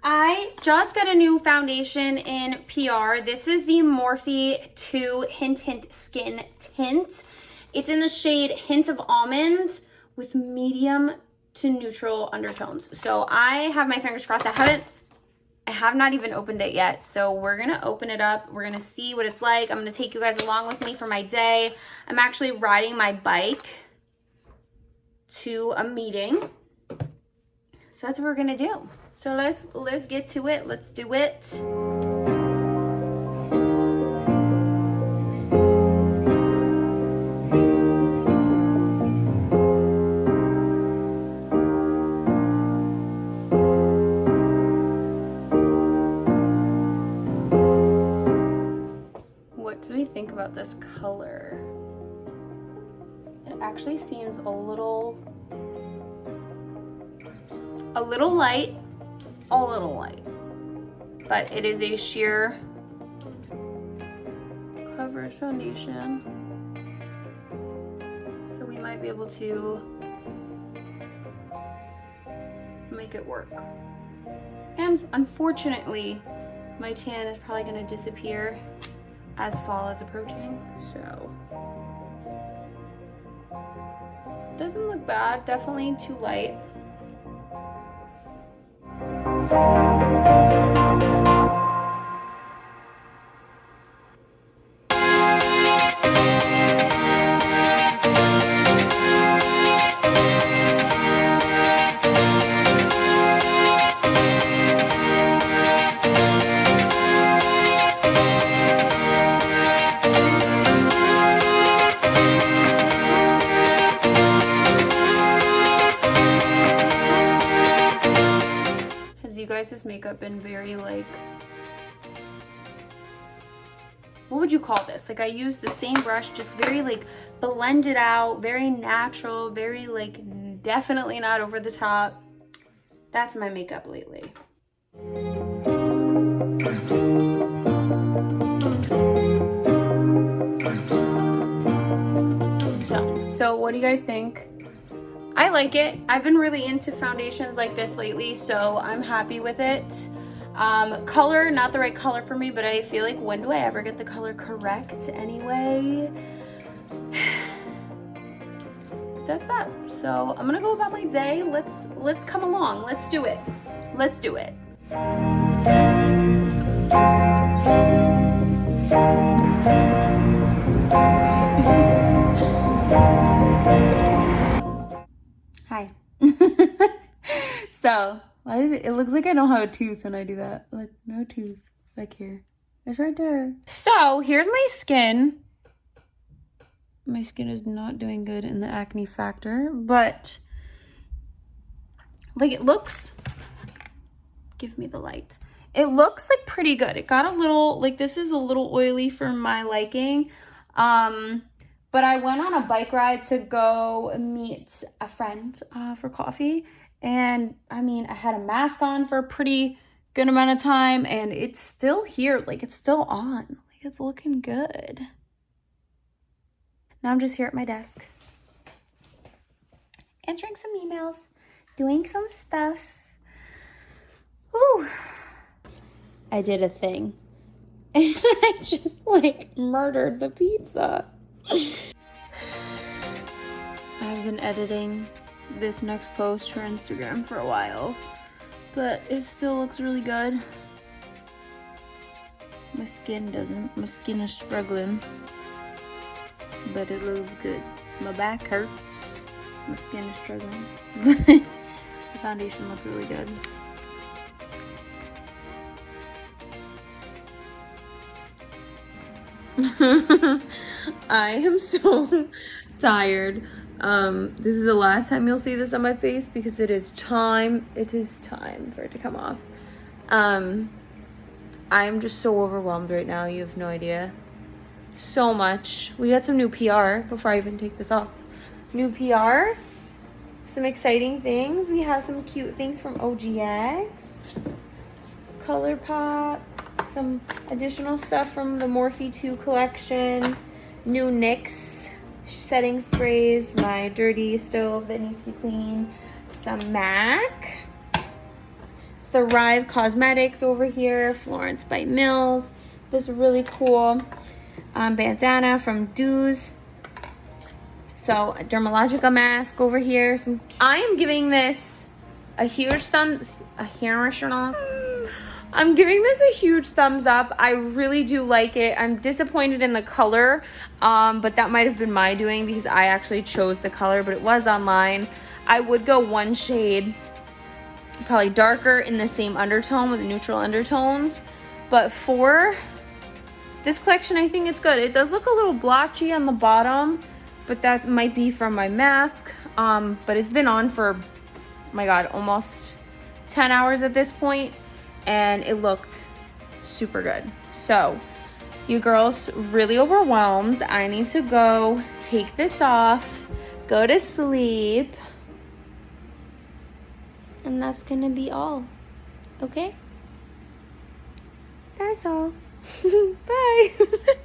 I just got a new foundation in PR. This is the Morphe 2 Hint Skin Tint. It's in the shade Hint of Almond with medium to neutral undertones. So I have my fingers crossed. I have not even opened it yet. So we're gonna open it up. We're gonna see what it's like. I'm gonna take you guys along with me for my day. I'm actually riding my bike to a meeting. So that's what we're gonna do. So let's get to it. Let's do it. What do we think about this color? It actually seems a little light. A little light, but it is a sheer coverage foundation, so we might be able to make it work. And unfortunately, my tan is probably going to disappear as fall is approaching, so doesn't look bad. Definitely too light. This makeup been very like, what would you call this? Like I used the same brush, just very like blended out, very natural, very like definitely not over the top. That's my makeup lately. Done. So what do you guys think? I like it. I've been really into foundations like this lately, so I'm happy with it. Color, not the right color for me, but I feel like when do I ever get the color correct anyway? That's that. So I'm gonna go about my day. Let's come along. Let's do it. Let's do it. Hi. So, why does it looks like I don't have a tooth when I do that. Like, no tooth back here. It's right there. So, here's my skin. My skin is not doing good in the acne factor, but like it looks, give me the light. It looks like pretty good. It got a little, like this is a little oily for my liking. But I went on a bike ride to go meet a friend for coffee. And I mean, I had a mask on for a pretty good amount of time and it's still here. Like it's still on. Like it's looking good. Now I'm just here at my desk. Answering some emails. Doing some stuff. Ooh. I did a thing. And I just like murdered the pizza. I've been editing this next post for Instagram for a while, but it still looks really good. My skin doesn't. My skin is struggling, but it looks good. My back hurts. My skin is struggling, but the foundation looks really good. I am so tired. This is the last time you'll see this on my face because it is time for it to come off. I am just so overwhelmed right now. You have no idea. So much. We got some new PR before I even take this off. New PR. Some exciting things. We have some cute things from OGX. ColourPop. Some additional stuff from the Morphe 2 collection. New NYX setting sprays. My dirty stove that needs to be cleaned. Some MAC. Thrive Cosmetics over here, Florence by Mills. This really cool bandana from Do's. So a Dermalogica mask over here. I am giving this a huge thumbs up. I really do like it. I'm disappointed in the color, but that might have been my doing because I actually chose the color, but it was online. I would go one shade probably darker in the same undertone with neutral undertones, but for this collection I think it's good. It does look a little blotchy on the bottom, but that might be from my mask, but it's been on for, oh my god, almost 10 hours at this point, and it looked super good. So you girls really overwhelmed. I need to go take this off, go to sleep, and that's gonna be all. Okay, that's all. Bye.